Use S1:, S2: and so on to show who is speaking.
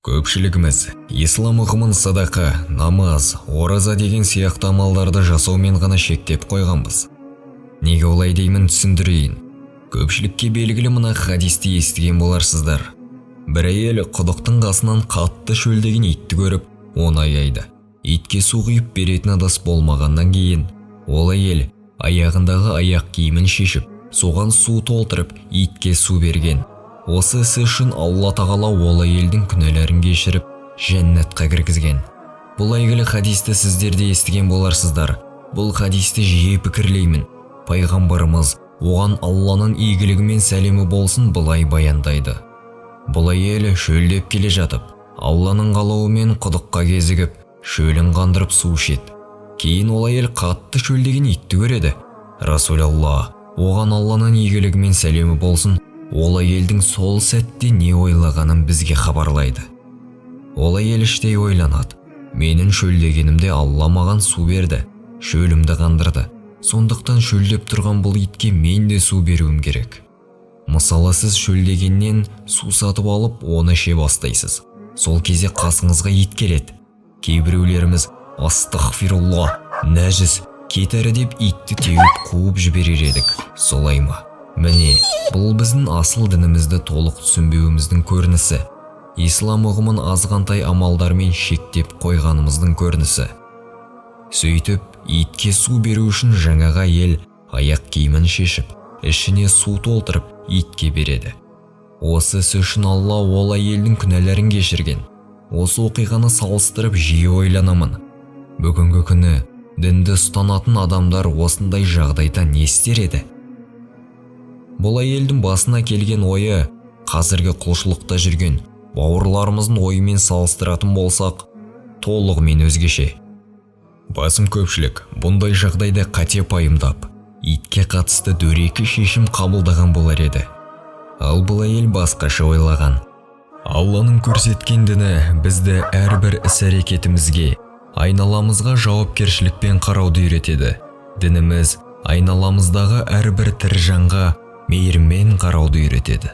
S1: Көпшілігіміз ислам ұғымын садақа, намаз, ораза деген сияқты амалдарды жасаумен ғана шектеп қойғанбыз. Неге олай деймін, түсіндірейін. Көпшілікке белгілі мына хадисті естіген боларсыздар. Бір әйел құдықтың қасынан қатты шөлдеген итті көріп, оны аяйды. Итке су құйып беретін адас болмағаннан кейін, ол әйел аяғындағы аяқ киімін шешіп, соған су толтырып, итке су берген. Осы ісі үшін Алла тағала ол әйелдің күнәләрін кешіріп, жәннатқа кіргізген. Бұл әйгілі хадисті сіздер де естіген боларсыздар. Бұл хадисті жиі пікірлеймін. Пайғамбарымыз оған Алланың игілігі мен сәлемі болсын былай баяндайды. Бұл әйел шөлдеп келе жатып, Алланың қалауымен құдыққа кезігіп, шөлін қандырып су ішеді. Кейін ол әйел қатты шөлдеген итті көреді. Расулалла, оған Алланың игілігі мен сәлемі болсын, ол әйелдің сол сәтте не ойлағанын бізге хабарлайды. Ол әйел іштей ойланады. Менің шөлдегенімде Алла маған су берді, шөлімді қандырды. Сондықтан шөлдеп тұрған бұл итке мен де су беруім керек. Мысалы, сіз шөлдегеннен су сатып алып, оны іше бастайсыз. Сол кезде қасыңызға ит келеді. Кейбіреулеріміз астағфирулла, нәжіс, кетәрі деп итті теуіп қуып жіберер едік. Солай ма? Міне, бұл біздің асыл дінімізді толық түсінбеуіміздің көрінісі. Ислам ұғымын азғантай амалдармен шектеп қойғанымыздың көрінісі. Сөйтіп, итке су беру үшін жаңаға әйел аяқ киімін шешіп, ішіне су толтырып, итке береді. Осы іс үшін Алла ол әйелдің күнәләрін кешірген. Осы оқиғаны салыстырып жиі ойланамын. Бүгінгі күні дінді ұстанатын адамдар осындай жағдайда не істер еді? Бұл әйелдің басына келген ойы қазіргі құлшылықта жүрген бауырларымыздың ойымен салыстыратын болсақ, толығымен өзгеше. Басым көпшілік бұндай жағдайда қате пайымдап, итке қатысты дөрекі шешім қабылдаған болар еді. Ал бұл әйел басқаша ойлаған. Алланың көрсеткен діні бізді әрбір іс-әрекетімізге, айналамызға жауапкершілікпен қарауды үйретеді. Дініміз айналамыздағы әрбір тірі жанға мейіріммен қарауды үйретеді.